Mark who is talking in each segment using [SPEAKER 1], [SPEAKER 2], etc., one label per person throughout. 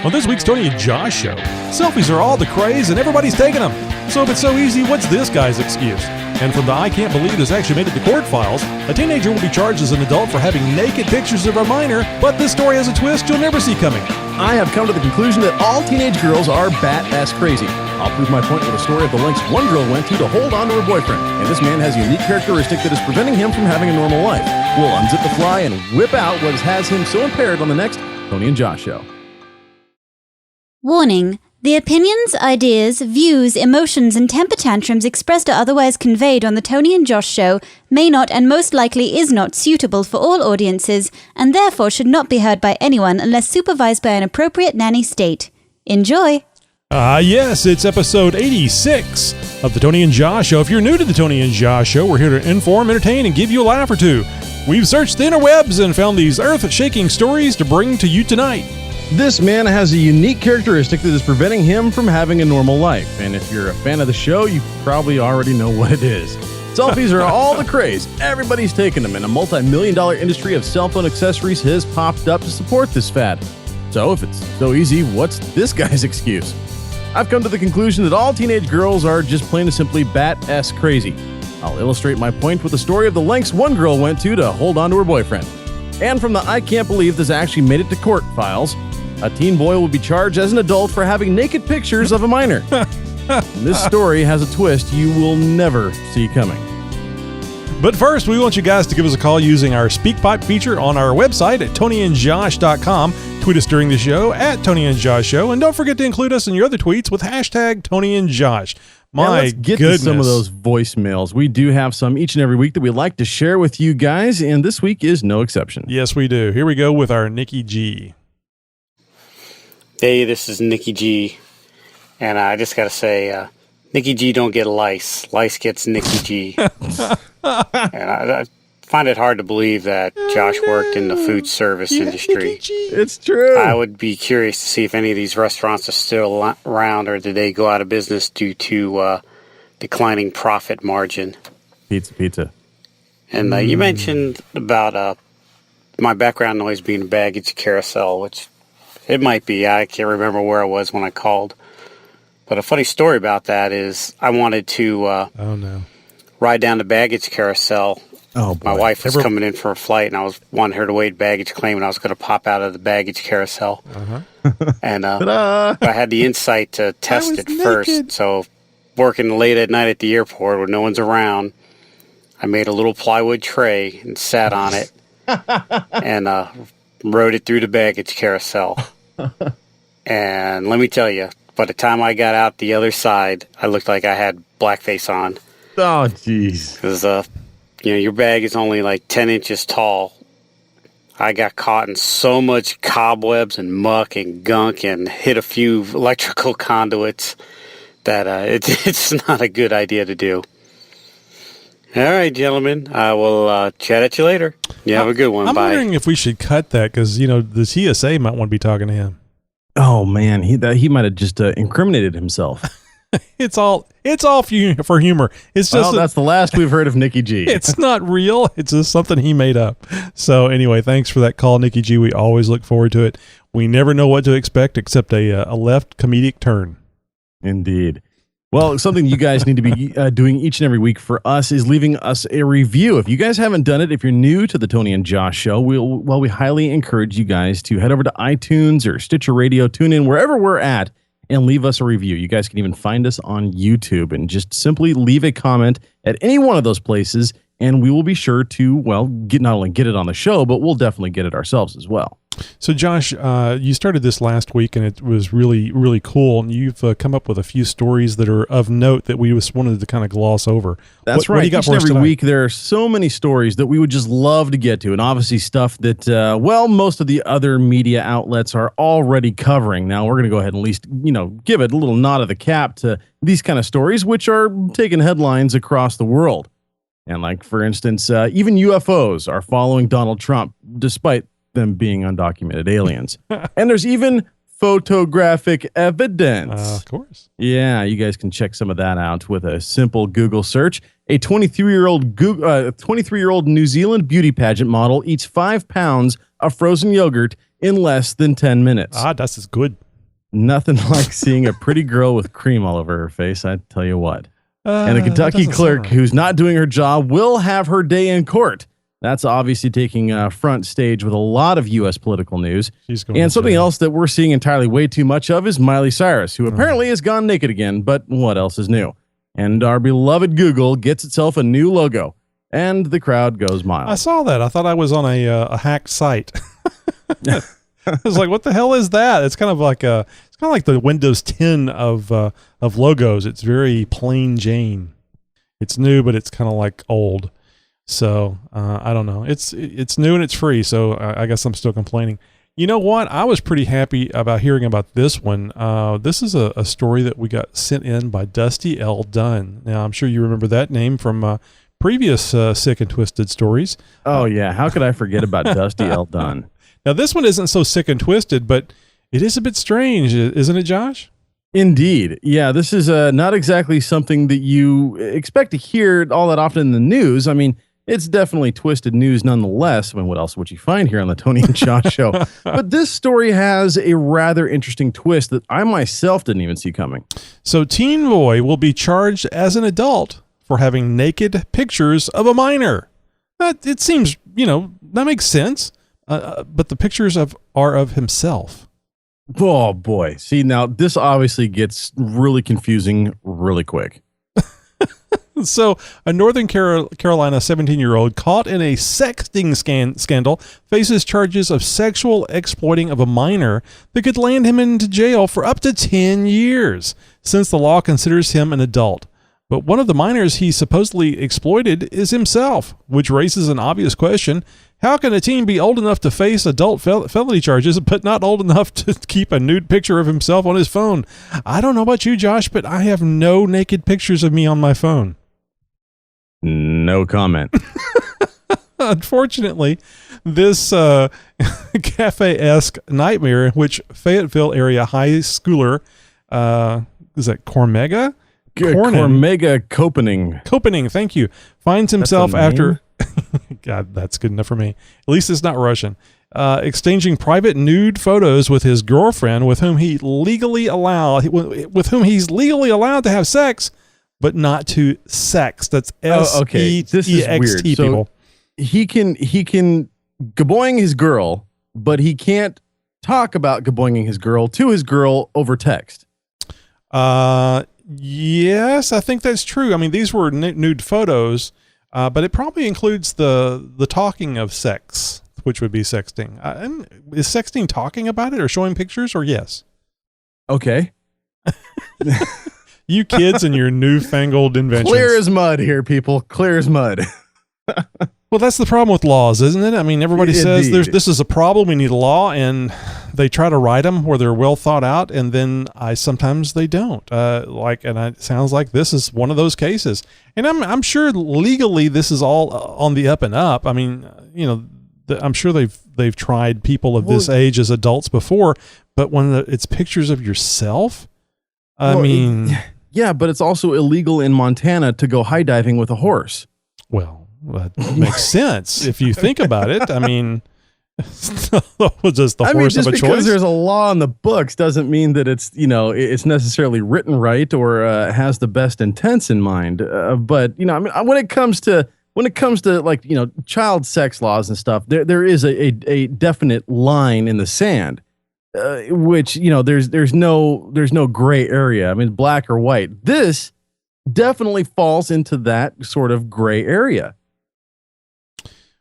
[SPEAKER 1] On this week's Tony and Josh show, selfies are all the craze and everybody's taking them. So if it's so easy, what's this guy's excuse? And from the I Can't Believe This Actually Made It to Court files, a teenager will be charged as an adult for having naked pictures of a minor, but this story has a twist you'll never see coming.
[SPEAKER 2] I have come to the conclusion that all teenage girls are bat-ass crazy. I'll prove my point with a story of the lengths one girl went to hold on to her boyfriend. And this man has a unique characteristic that is preventing him from having a normal life. We'll unzip the fly and whip out what has him so impaired on the next Tony and Josh show.
[SPEAKER 3] Warning. The opinions, ideas, views, emotions, and temper tantrums expressed or otherwise conveyed on the Tony and Josh show may not and most likely is not suitable for all audiences and therefore should not be heard by anyone unless supervised by an appropriate nanny state. Enjoy!
[SPEAKER 1] Yes, it's episode 86 of the Tony and Josh show. If you're new to the Tony and Josh show, we're here to inform, entertain, and give you a laugh or two. We've searched the interwebs and found these earth-shaking stories to bring to you tonight.
[SPEAKER 2] This man has a unique characteristic that is preventing him from having a normal life. And if you're a fan of the show, you probably already know what it is. Selfies are all the craze. Everybody's taking them, and a multi-million-dollar industry of cell phone accessories has popped up to support this fad. So if it's so easy, what's this guy's excuse? I've come to the conclusion that all teenage girls are just plain and simply bat-ass crazy. I'll illustrate my point with the story of the lengths one girl went to hold on to her boyfriend. And from the I Can't Believe This Actually Made It to Court files, a teen boy will be charged as an adult for having naked pictures of a minor. This story has a twist you will never see coming.
[SPEAKER 1] But first, we want you guys to give us a call using our SpeakPipe feature on our website at TonyandJosh.com. Tweet us during the show at Tony and Josh Show, and don't forget to include us in your other tweets with hashtag Tony and Josh.
[SPEAKER 2] Let's get to some of those voicemails. We do have some each and every week that we like to share with you guys, and this week is no exception.
[SPEAKER 1] Yes, we do. Here we go with our Nikki G.
[SPEAKER 4] Hey, this is Nikki G, and I just got to say, Nikki G don't get lice. Lice gets Nikki G. And I find it hard to believe that Josh worked in the food service industry.
[SPEAKER 2] It's true.
[SPEAKER 4] I would be curious to see if any of these restaurants are still around, or did they go out of business due to declining profit margin.
[SPEAKER 2] Pizza.
[SPEAKER 4] And you mentioned about my background noise being a baggage carousel, which it might be. I can't remember where I was when I called. But a funny story about that is I wanted to ride down the baggage carousel.
[SPEAKER 2] Oh, boy.
[SPEAKER 4] My wife was coming in for a flight, and I was wanting her to wait baggage claim, and I was going to pop out of the baggage carousel. And I had the insight to test it first. So working late at night at the airport where no one's around, I made a little plywood tray and sat on it and rode it through the baggage carousel. And let me tell you, by the time I got out the other side, I looked like I had blackface on.
[SPEAKER 2] Oh, jeez.
[SPEAKER 4] Because, your bag is only like 10 inches tall. I got caught in so much cobwebs and muck and gunk and hit a few electrical conduits that it's not a good idea to do. All right, gentlemen. I will chat at you later. You have a good one.
[SPEAKER 1] I'm
[SPEAKER 4] Bye.
[SPEAKER 1] wondering if we should cut that because, the TSA might want to be talking to him.
[SPEAKER 2] Oh, man. He might have just incriminated himself.
[SPEAKER 1] It's all for humor. It's just
[SPEAKER 2] that's the last we've heard of Nikki G.
[SPEAKER 1] It's not real. It's just something he made up. So anyway, thanks for that call, Nikki G. We always look forward to it. We never know what to expect except a left comedic turn.
[SPEAKER 2] Indeed. Well, something you guys need to be doing each and every week for us is leaving us a review. If you guys haven't done it, if you're new to the Tony and Josh show, we highly encourage you guys to head over to iTunes or Stitcher Radio, TuneIn, wherever we're at, and leave us a review. You guys can even find us on YouTube and just simply leave a comment at any one of those places, and we will be sure to, not only get it on the show, but we'll definitely get it ourselves as well.
[SPEAKER 1] So, Josh, you started this last week, and it was really, really cool. And you've come up with a few stories that are of note that we just wanted to kind of gloss over.
[SPEAKER 2] That's right. What do you got for us every week, there are so many stories that we would just love to get to, and obviously stuff that, most of the other media outlets are already covering. Now, we're going to go ahead and at least, give it a little nod of the cap to these kind of stories, which are taking headlines across the world. And like, for instance, even UFOs are following Donald Trump, despite them being undocumented aliens. And there's even photographic evidence.
[SPEAKER 1] Of course.
[SPEAKER 2] Yeah, you guys can check some of that out with a simple Google search. A 23-year-old New Zealand beauty pageant model eats 5 pounds of frozen yogurt in less than 10 minutes.
[SPEAKER 1] That is good.
[SPEAKER 2] Nothing like seeing a pretty girl with cream all over her face, I tell you what. And a Kentucky clerk who's not doing her job will have her day in court. That's obviously taking front stage with a lot of U.S. political news. And something else that we're seeing entirely way too much of is Miley Cyrus, who apparently has gone naked again, but what else is new? And our beloved Google gets itself a new logo, and the crowd goes mild.
[SPEAKER 1] I saw that. I thought I was on a hacked site. I was like, what the hell is that? It's kind of like the Windows 10 of logos. It's very plain Jane. It's new, but it's kind of like old. So I don't know. It's new and it's free. So I guess I'm still complaining. You know what? I was pretty happy about hearing about this one. This is a story that we got sent in by Dusty L. Dunn. Now I'm sure you remember that name from previous Sick and Twisted stories.
[SPEAKER 2] Oh yeah, how could I forget about Dusty L. Dunn?
[SPEAKER 1] Now this one isn't so sick and twisted, but it is a bit strange, isn't it, Josh?
[SPEAKER 2] Indeed. Yeah, this is not exactly something that you expect to hear all that often in the news. I mean, it's definitely twisted news nonetheless. I mean, what else would you find here on the Tony and Josh show? But this story has a rather interesting twist that I myself didn't even see coming.
[SPEAKER 1] So teen boy will be charged as an adult for having naked pictures of a minor. It seems, that makes sense. But the pictures are of himself.
[SPEAKER 2] Oh boy. See, now this obviously gets really confusing really quick.
[SPEAKER 1] So a Northern Carolina 17-year-old caught in a sexting scandal faces charges of sexual exploiting of a minor that could land him into jail for up to 10 years, since the law considers him an adult. But one of the minors he supposedly exploited is himself, which raises an obvious question. How can a teen be old enough to face adult felony charges, but not old enough to keep a nude picture of himself on his phone? I don't know about you, Josh, but I have no naked pictures of me on my phone.
[SPEAKER 2] No comment.
[SPEAKER 1] Unfortunately, this cafe-esque nightmare in which Fayetteville area high schooler, is that Cormega?
[SPEAKER 2] Koepening,
[SPEAKER 1] thank you. Finds himself after... God, that's good enough for me. At least it's not Russian. Exchanging private nude photos with his girlfriend, with whom he's legally allowed to have sex, but not to sex. That's S-E-X-T, people.
[SPEAKER 2] So he can gaboing his girl, but he can't talk about gaboinging his girl to his girl over text.
[SPEAKER 1] Yes, I think that's true. I mean, these were nude photos, but it probably includes the talking of sex, which would be sexting. Is sexting talking about it or showing pictures, or yes?
[SPEAKER 2] Okay.
[SPEAKER 1] You kids and your newfangled inventions.
[SPEAKER 2] Clear as mud here, people. Clear as mud.
[SPEAKER 1] Well, that's the problem with laws, isn't it? I mean, everybody says this is a problem. We need a law, and they try to write them where they're well thought out, and then sometimes they don't. It sounds like this is one of those cases. And I'm sure legally this is all on the up and up. I mean, I'm sure they've tried people of this age as adults before, but when it's pictures of yourself,
[SPEAKER 2] yeah, but it's also illegal in Montana to go high diving with a horse.
[SPEAKER 1] Well, that makes sense if you think about it. I mean, just the horse of a choice?
[SPEAKER 2] Because there's a law in the books doesn't mean that it's necessarily written right or has the best intents in mind. But when it comes to like child sex laws and stuff, there is a definite line in the sand. Which there's no gray area. I mean, black or white. This definitely falls into that sort of gray area.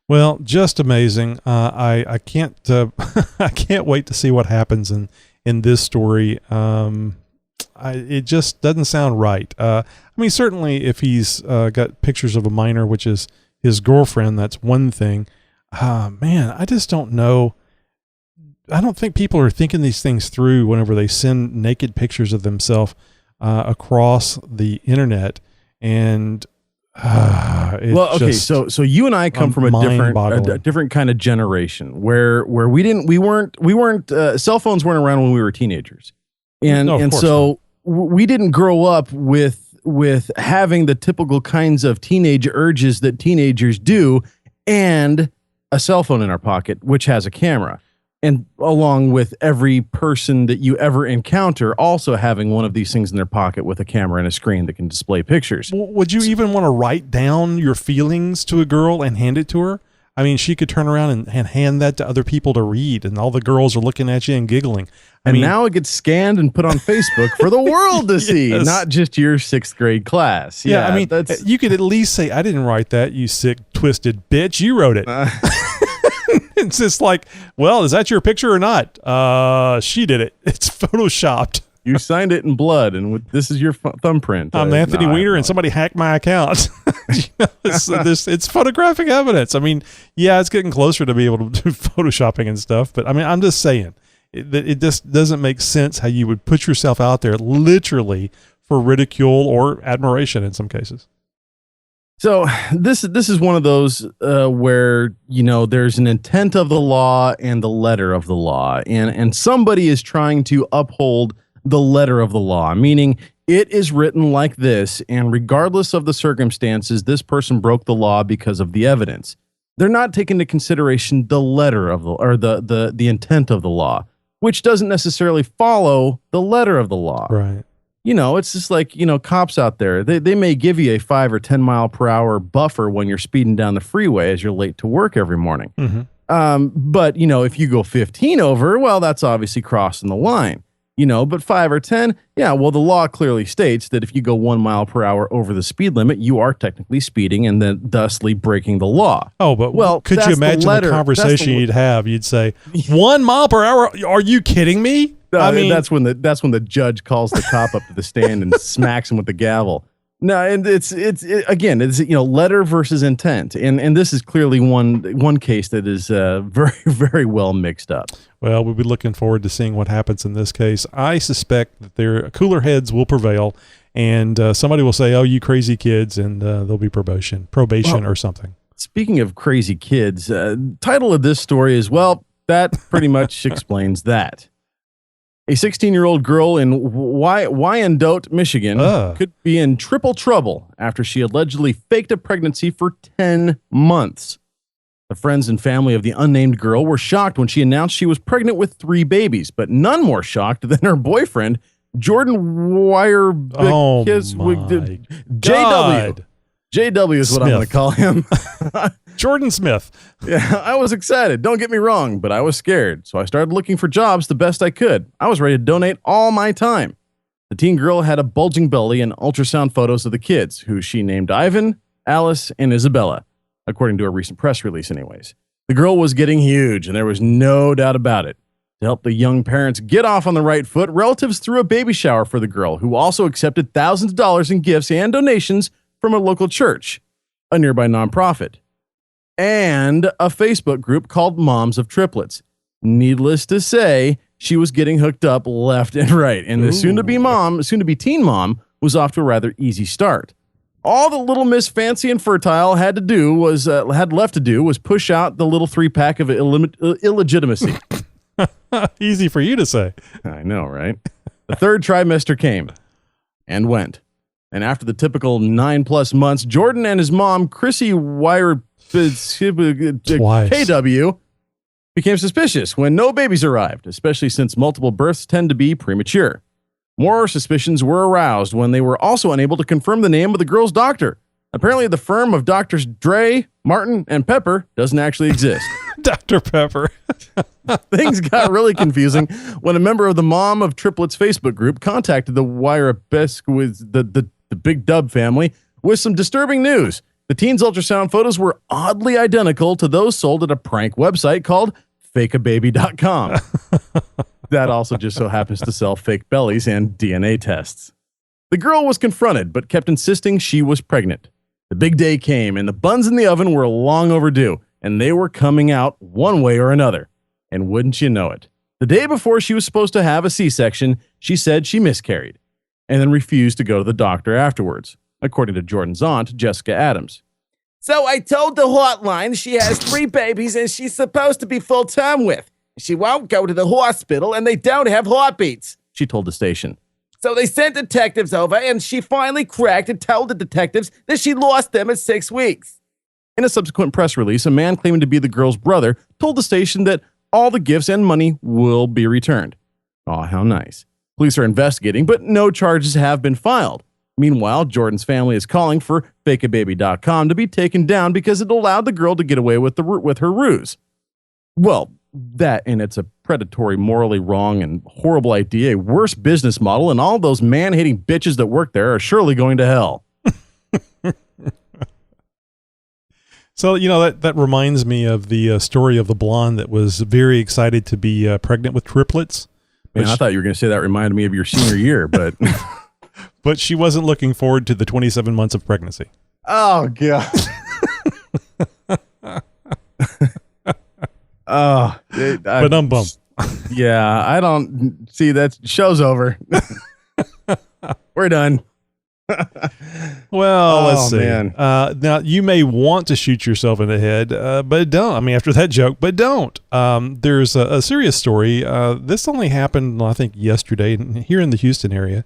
[SPEAKER 1] Well, just amazing. I can't I can't wait to see what happens in this story. It just doesn't sound right. I mean, certainly if he's got pictures of a minor, which is his girlfriend, that's one thing. Man, I just don't know. I don't think people are thinking these things through whenever they send naked pictures of themselves across the internet. And
[SPEAKER 2] so you and I come from a different kind of generation where we weren't cell phones weren't around when we were teenagers, and so we didn't grow up with having the typical kinds of teenage urges that teenagers do, and a cell phone in our pocket which has a camera. And along with every person that you ever encounter also having one of these things in their pocket with a camera and a screen that can display pictures.
[SPEAKER 1] Would you even want to write down your feelings to a girl and hand it to her? I mean, she could turn around and hand that to other people to read, and all the girls are looking at you and giggling.
[SPEAKER 2] Now it gets scanned and put on Facebook for the world to see,
[SPEAKER 1] Yes.
[SPEAKER 2] not just your 6th grade class.
[SPEAKER 1] Yeah, I mean, you could at least say, I didn't write that, you sick, twisted bitch. You wrote it. It's just like, well, is that your picture or not? She did it. It's photoshopped.
[SPEAKER 2] You signed it in blood, and this is your thumbprint.
[SPEAKER 1] I'm Anthony Weiner, and somebody hacked my account. It's photographic evidence. I mean, yeah, it's getting closer to be able to do photoshopping and stuff, but I mean, I'm just saying it just doesn't make sense how you would put yourself out there literally for ridicule or admiration in some cases.
[SPEAKER 2] So this is one of those where, there's an intent of the law and the letter of the law, and somebody is trying to uphold the letter of the law, meaning it is written like this, and regardless of the circumstances, this person broke the law because of the evidence. They're not taking into consideration the letter of the intent of the law, which doesn't necessarily follow the letter of the law.
[SPEAKER 1] Right.
[SPEAKER 2] It's just like, cops out there, they may give you a 5 or 10 mile per hour buffer when you're speeding down the freeway as you're late to work every morning.
[SPEAKER 1] Mm-hmm.
[SPEAKER 2] But, if you go 15 over, well, that's obviously crossing the line. But 5 or 10, yeah, well, the law clearly states that if you go 1 mile per hour over the speed limit, you are technically speeding and then thusly breaking the law.
[SPEAKER 1] Oh, but could you imagine the conversation you'd have? You'd say, 1 mile per hour? Are you kidding me?
[SPEAKER 2] I mean, that's when the judge calls the cop up to the stand and smacks him with the gavel. No, and it's letter versus intent, and this is clearly one case that is very, very well mixed up.
[SPEAKER 1] Well, we'll be looking forward to seeing what happens in this case. I suspect that their cooler heads will prevail, and somebody will say, "Oh, you crazy kids," and there'll be probation or something. Speaking
[SPEAKER 2] of crazy kids, title of this story is, well, that pretty much explains that. A 16-year-old girl in Wyandotte, Michigan, could be in triple trouble after she allegedly faked a pregnancy for 10 months. The friends and family of the unnamed girl were shocked when she announced she was pregnant with 3 babies, but none more shocked than her boyfriend, Jordan JW. JW is what I'm going to call him.
[SPEAKER 1] Jordan Smith.
[SPEAKER 2] Yeah, I was excited. Don't get me wrong, but I was scared. So I started looking for jobs the best I could. I was ready to donate all my time. The teen girl had a bulging belly and ultrasound photos of the kids, who she named Ivan, Alice, and Isabella, according to a recent press release anyways. The girl was getting huge, and there was no doubt about it. To help the young parents get off on the right foot, relatives threw a baby shower for the girl, who also accepted thousands of dollars in gifts and donations from a local church, a nearby nonprofit, and a Facebook group called Moms of Triplets. Needless to say, she was getting hooked up left and right, and the soon-to-be teen mom was off to a rather easy start. All the little Miss Fancy and Fertile had left to do was push out the little 3-pack of illegitimacy.
[SPEAKER 1] Easy for you to say.
[SPEAKER 2] I know, right? The 3rd trimester came and went. And after the typical 9+ months, Jordan and his mom, Chrissy KW, became suspicious when no babies arrived, especially since multiple births tend to be premature. More suspicions were aroused when they were also unable to confirm the name of the girl's doctor. Apparently, the firm of Drs. Dre, Martin, and Pepper doesn't actually exist.
[SPEAKER 1] Dr. Pepper.
[SPEAKER 2] Things got really confusing when a member of the Mom of Triplets Facebook group contacted the Wirabesque with the Big Dub family with some disturbing news. The teen's ultrasound photos were oddly identical to those sold at a prank website called fakeababy.com. That also just so happens to sell fake bellies and DNA tests. The girl was confronted, but kept insisting she was pregnant. The big day came, and the buns in the oven were long overdue, and they were coming out one way or another. And wouldn't you know it, the day before she was supposed to have a C-section, she said she miscarried, and then refused to go to the doctor afterwards, according to Jordan's aunt, Jessica Adams. So I told the hotline she has 3 babies and she's supposed to be full-term with. She won't go to the hospital and they don't have heartbeats, she told the station. So they sent detectives over and she finally cracked and told the detectives that she lost them at 6 weeks. In a subsequent press release, a man claiming to be the girl's brother told the station that all the gifts and money will be returned. Oh, how nice. Police are investigating, but no charges have been filed. Meanwhile, Jordan's family is calling for fakeababy.com to be taken down because it allowed the girl to get away with her ruse. Well, that, and it's a predatory, morally wrong, and horrible idea, a worse business model, and all those man-hating bitches that work there are surely going to hell.
[SPEAKER 1] So, that reminds me of the story of the blonde that was very excited to be pregnant with triplets.
[SPEAKER 2] Man, I thought you were going to say that reminded me of your senior year, but...
[SPEAKER 1] But she wasn't looking forward to the 27 months of pregnancy.
[SPEAKER 2] Oh, God.
[SPEAKER 1] Ba-dum-bum.
[SPEAKER 2] Yeah, I don't see that. Show's over. We're done.
[SPEAKER 1] Well, let's see.
[SPEAKER 2] Man.
[SPEAKER 1] Now, you may want to shoot yourself in the head, but don't. I mean, after that joke, but don't. There's a serious story. This only happened, I think, yesterday here in the Houston area.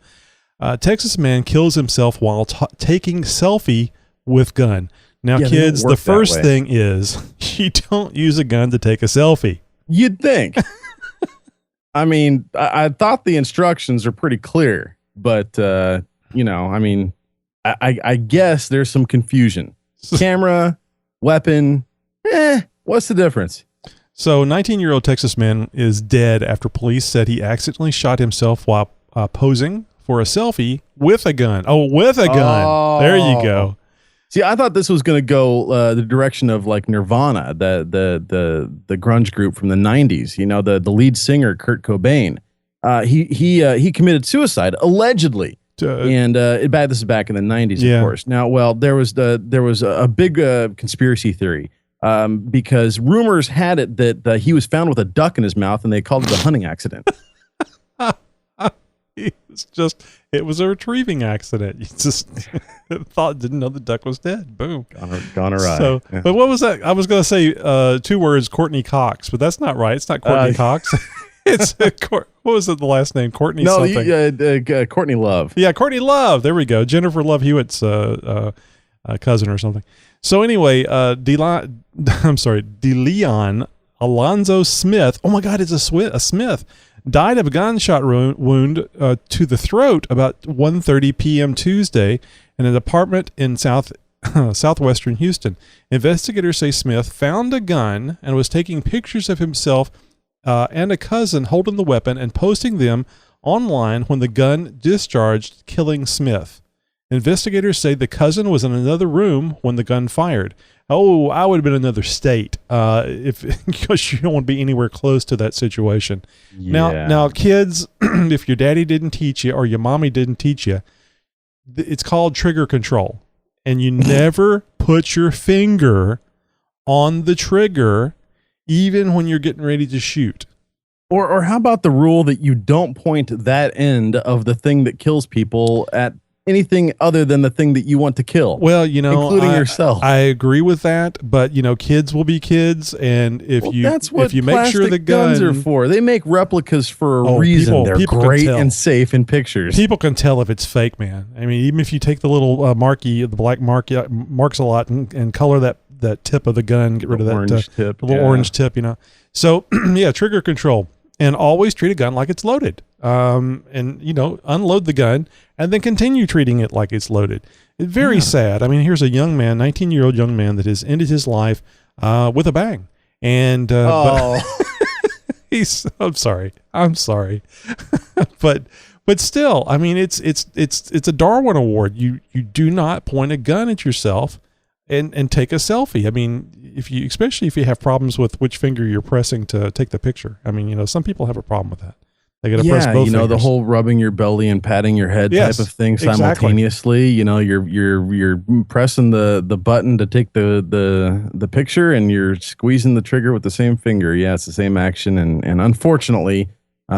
[SPEAKER 1] Texas man kills himself while taking selfie with gun. Now, kids, the first thing is you don't use a gun to take a selfie.
[SPEAKER 2] You'd think. I mean, I thought the instructions are pretty clear, but, I guess there's some confusion. Camera, weapon, what's the difference?
[SPEAKER 1] So, 19-year-old Texas man is dead after police said he accidentally shot himself while posing for a selfie with a gun. Oh, with a gun. Oh. There you go.
[SPEAKER 2] See, I thought this was going to go the direction of like Nirvana, the grunge group from the 90s. The lead singer Kurt Cobain. He committed suicide allegedly, and this is back in the 90s, of course. Now, well, there was a big conspiracy theory because rumors had it that he was found with a duck in his mouth, and they called it a hunting accident.
[SPEAKER 1] It was a retrieving accident. You just didn't know the duck was dead. Boom.
[SPEAKER 2] Gone awry.
[SPEAKER 1] So, yeah. But what was that? I was going to say 2 words, Courtney Cox, but that's not right. It's not Courtney Cox. It's what was it? The last name? Courtney something.
[SPEAKER 2] Courtney Love.
[SPEAKER 1] Yeah, Courtney Love. There we go. Jennifer Love Hewitt's cousin or something. So anyway, DeLeon Alonzo Smith. Oh my God, it's a Smith. Died of a gunshot wound to the throat about 1:30 p.m. Tuesday in an apartment in southwestern Houston. Investigators say Smith found a gun and was taking pictures of himself and a cousin holding the weapon and posting them online when the gun discharged, killing Smith. Investigators say the cousin was in another room when the gun fired. Oh, I would have been in another state because you don't want to be anywhere close to that situation. Yeah. Now, kids, if your daddy didn't teach you or your mommy didn't teach you, it's called trigger control. And you never put your finger on the trigger, even when you're getting ready to shoot.
[SPEAKER 2] Or how about the rule that you don't point that end of the thing that kills people at anything other than the thing that you want to kill?
[SPEAKER 1] Well,
[SPEAKER 2] including yourself.
[SPEAKER 1] I agree with that, but kids will be kids, and if you make sure the
[SPEAKER 2] guns are for, they make replicas for a reason. They're great and safe in pictures.
[SPEAKER 1] People can tell if it's fake, man. I mean, even if you take the little the black marks a lot and color that tip of the gun, get rid of that
[SPEAKER 2] orange tip,
[SPEAKER 1] little orange tip, So yeah, trigger control, and always treat a gun like it's loaded. And unload the gun and then continue treating it like it's loaded. It's very sad. I mean, here's a young man, 19-year-old young man that has ended his life with a bang. And but I'm sorry. but still, I mean, it's a Darwin Award. You do not point a gun at yourself and take a selfie. I mean, especially if you have problems with which finger you're pressing to take the picture. I mean, some people have a problem with that. They got to press both fingers.
[SPEAKER 2] The whole rubbing your belly and patting your head type of thing simultaneously. Exactly. You're pressing the button to take the picture, and you're squeezing the trigger with the same finger. Yeah, it's the same action, and unfortunately,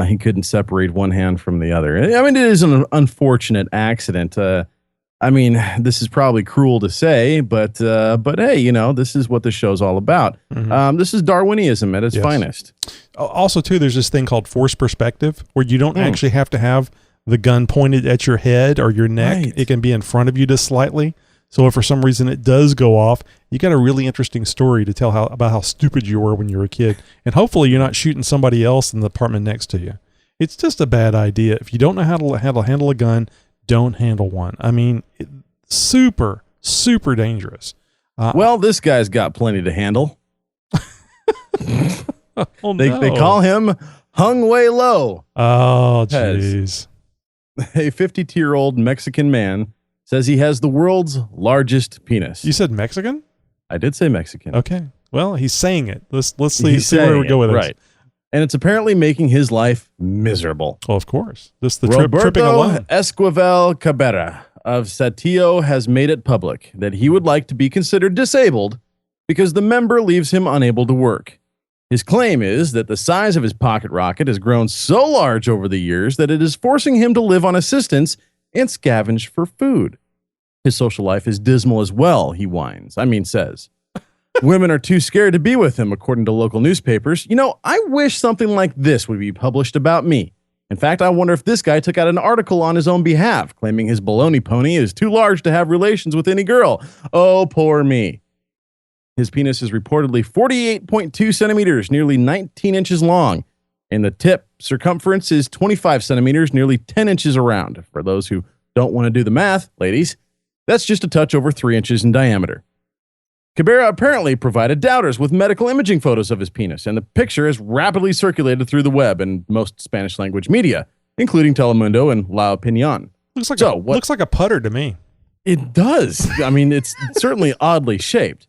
[SPEAKER 2] he couldn't separate one hand from the other. I mean, it is an unfortunate accident. I mean, this is probably cruel to say, but hey, this is what the show's all about. Mm-hmm. This is Darwinism at its finest.
[SPEAKER 1] Also, too, there's this thing called forced perspective, where you don't actually have to have the gun pointed at your head or your neck. Right. It can be in front of you just slightly. So if for some reason it does go off, you got a really interesting story to tell about how stupid you were when you were a kid. And hopefully you're not shooting somebody else in the apartment next to you. It's just a bad idea. If you don't know how to handle a gun, don't handle one. I mean, super, super dangerous.
[SPEAKER 2] Well, this guy's got plenty to handle.
[SPEAKER 1] Oh,
[SPEAKER 2] They call him Hung Way Low.
[SPEAKER 1] Oh, jeez.
[SPEAKER 2] A 52-year-old Mexican man says he has the world's largest penis.
[SPEAKER 1] You said Mexican?
[SPEAKER 2] I did say Mexican.
[SPEAKER 1] Okay. Well, he's saying it. Let's see
[SPEAKER 2] He's
[SPEAKER 1] where we
[SPEAKER 2] saying
[SPEAKER 1] go with
[SPEAKER 2] it,
[SPEAKER 1] this.
[SPEAKER 2] right. And it's apparently making his life miserable.
[SPEAKER 1] Well, of course. This the tripping
[SPEAKER 2] Roberto
[SPEAKER 1] alone.
[SPEAKER 2] Esquivel Cabrera of Saltillo has made it public that he would like to be considered disabled because the member leaves him unable to work. His claim is that the size of his pocket rocket has grown so large over the years that it is forcing him to live on assistance and scavenge for food. His social life is dismal as well, he says. Women are too scared to be with him, according to local newspapers. You know, I wish something like this would be published about me. In fact, I wonder if this guy took out an article on his own behalf, claiming his baloney pony is too large to have relations with any girl. Oh, poor me. His penis is reportedly 48.2 centimeters, nearly 19 inches long, and the tip circumference is 25 centimeters, nearly 10 inches around. For those who don't want to do the math, ladies, that's just a touch over 3 inches in diameter. Cabrera apparently provided doubters with medical imaging photos of his penis, and the picture has rapidly circulated through the web and most Spanish-language media, including Telemundo and La Opinión.
[SPEAKER 1] Looks like a putter to me.
[SPEAKER 2] It does. I mean, it's certainly oddly shaped.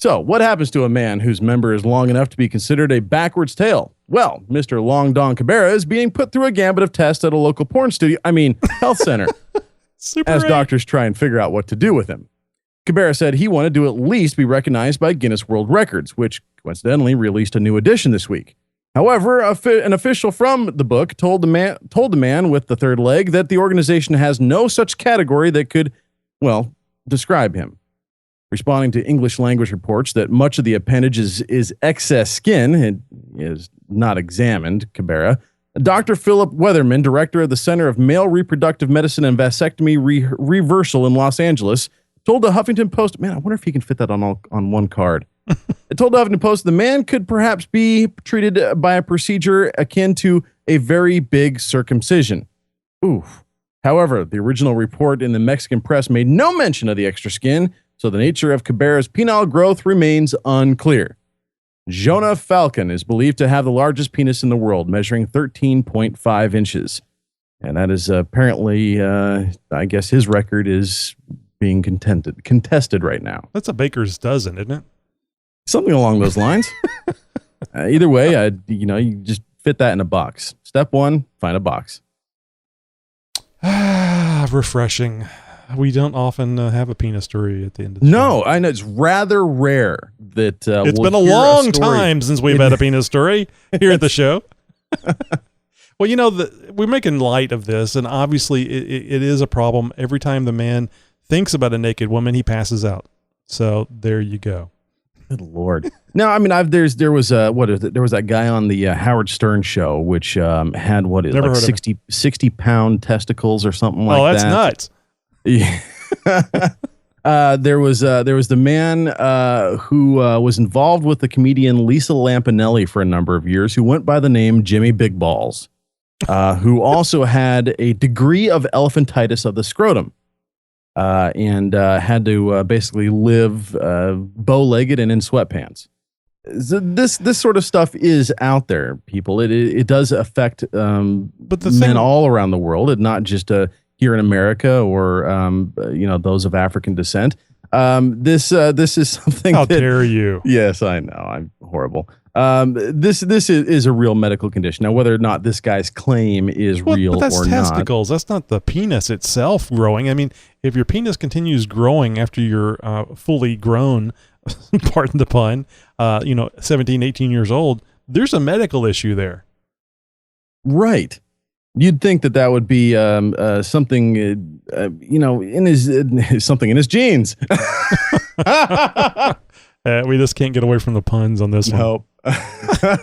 [SPEAKER 2] So, what happens to a man whose member is long enough to be considered a backwards tail? Well, Mr. Long Don Cabrera is being put through a gambit of tests at a local health center, as doctors try and figure out what to do with him. Cabrera said he wanted to at least be recognized by Guinness World Records, which coincidentally released a new edition this week. However, an official from the book told the man with the third leg that the organization has no such category that could, describe him. Responding to English language reports that much of the appendage is excess skin and is not examined, Cabrera, Dr. Philip Weatherman, director of the Center of Male Reproductive Medicine and Vasectomy Reversal in Los Angeles, told the Huffington Post, man, I wonder if he can fit that on one card. It told the Huffington Post the man could perhaps be treated by a procedure akin to a very big circumcision. Oof. However, the original report in the Mexican press made no mention of the extra skin, so the nature of Cabrera's penile growth remains unclear. Jonah Falcon is believed to have the largest penis in the world, measuring 13.5 inches. And that is apparently, I guess his record is being contested right now.
[SPEAKER 1] That's a baker's dozen, isn't it?
[SPEAKER 2] Something along those lines. Either way, you just fit that in a box. Step one, find a box.
[SPEAKER 1] Refreshing. We don't often have a penis story at the end of the show.
[SPEAKER 2] No, I know it's rather rare that
[SPEAKER 1] it's been a long time since we've had a penis story here at the show. Well, we're making light of this, and obviously it is a problem. Every time the man thinks about a naked woman, he passes out. So there you go.
[SPEAKER 2] Good Lord. No, I mean, there was that guy on the Howard Stern show, which had 60-pound testicles or something like that.
[SPEAKER 1] Oh, that's nuts.
[SPEAKER 2] Yeah. There was the man who was involved with the comedian Lisa Lampanelli for a number of years, who went by the name Jimmy Big Balls, who also had a degree of elephantitis of the scrotum. And had to basically live bow-legged and in sweatpants. This sort of stuff is out there, people. It does affect men all around the world, and not just here in America or those of African descent. This is something.
[SPEAKER 1] How dare you?
[SPEAKER 2] Yes, I know. I'm horrible. This is a real medical condition. Now, whether or not this guy's claim is real
[SPEAKER 1] but that's
[SPEAKER 2] or
[SPEAKER 1] testicles.
[SPEAKER 2] not.
[SPEAKER 1] That's not the penis itself growing. I mean, if your penis continues growing after you're fully grown, pardon the pun, 17, 18 years old, there's a medical issue there.
[SPEAKER 2] Right. You'd think that would be something, in his something in his genes.
[SPEAKER 1] We just can't get away from the puns on this one.
[SPEAKER 2] Nope.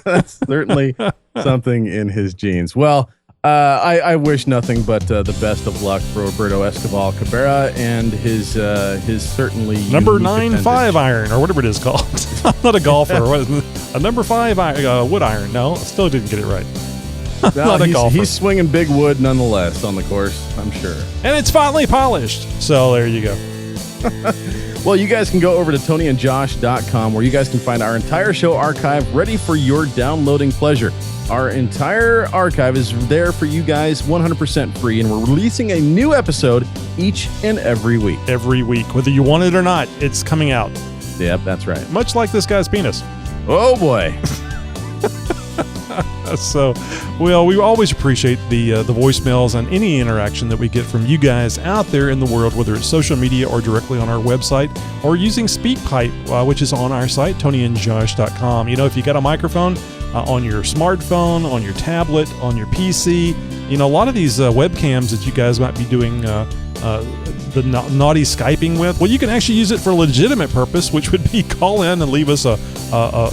[SPEAKER 2] That's certainly something in his genes. Well, I wish nothing but the best of luck for Roberto Escobar Cabrera and his certainly
[SPEAKER 1] number
[SPEAKER 2] unique
[SPEAKER 1] 9
[SPEAKER 2] appendage.
[SPEAKER 1] 5 iron or whatever it is called. I'm not a golfer. What is it? A number 5 wood iron. No, still didn't get it right.
[SPEAKER 2] Well,
[SPEAKER 1] Not a golfer.
[SPEAKER 2] he's swinging big wood nonetheless on the course, I'm sure.
[SPEAKER 1] And it's finally polished. So there you go.
[SPEAKER 2] Well, you guys can go over to TonyandJosh.com where you guys can find our entire show archive ready for your downloading pleasure. Our entire archive is there for you guys 100% free, and we're releasing a new episode each and every week.
[SPEAKER 1] Every week, whether you want it or not, it's coming out.
[SPEAKER 2] Yep, that's right.
[SPEAKER 1] Much like this guy's penis.
[SPEAKER 2] Oh, boy.
[SPEAKER 1] So, well, we always appreciate the voicemails and any interaction that we get from you guys out there in the world, whether it's social media or directly on our website or using SpeakPipe, which is on our site, TonyandJosh.com. You know, if you got a microphone on your smartphone, on your tablet, on your PC, you know, a lot of these webcams that you guys might be doing the naughty Skyping with, well, you can actually use it for a legitimate purpose, which would be call in and leave us a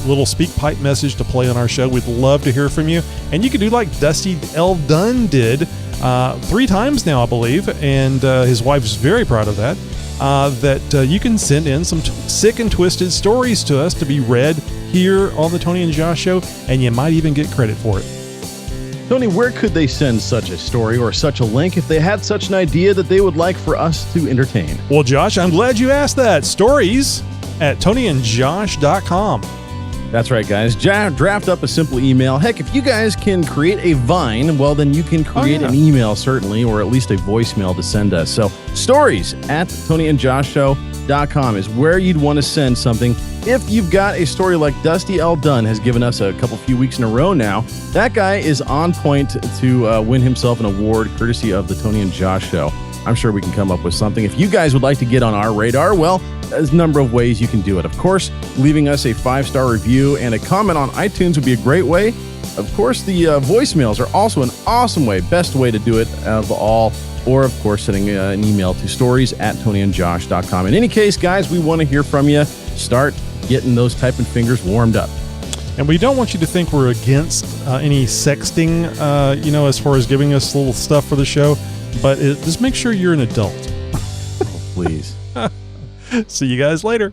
[SPEAKER 1] little SpeakPipe message to play on our show. We'd love to hear from you. And you can do like Dusty L. Dunn did 3 times now, I believe, and his wife's very proud of that, that you can send in some sick and twisted stories to us to be read here on the Tony and Josh Show, and you might even get credit for it.
[SPEAKER 2] Tony, where could they send such a story or such a link if they had such an idea that they would like for us to entertain?
[SPEAKER 1] Well, Josh, I'm glad you asked that. Stories at TonyandJosh.com.
[SPEAKER 2] That's right, guys. Draft up a simple email. Heck, if you guys can create a Vine, well, then you can create an email, certainly, or at least a voicemail to send us. So, stories at TonyandJoshShow.com is where you'd want to send something. If you've got a story like Dusty L. Dunn has given us a few weeks in a row now, that guy is on point to win himself an award courtesy of the Tony and Josh Show. I'm sure we can come up with something. If you guys would like to get on our radar, well, there's a number of ways you can do it. Of course, leaving us a 5-star review and a comment on iTunes would be a great way. Of course, the voicemails are also an awesome way, best way to do it of all. Or, of course, sending an email to stories at TonyandJosh.com. In any case, guys, we want to hear from you. Start getting those typing fingers warmed up.
[SPEAKER 1] And we don't want you to think we're against any sexting, as far as giving us little stuff for the show. But just make sure you're an adult.
[SPEAKER 2] Please.
[SPEAKER 1] See you guys later.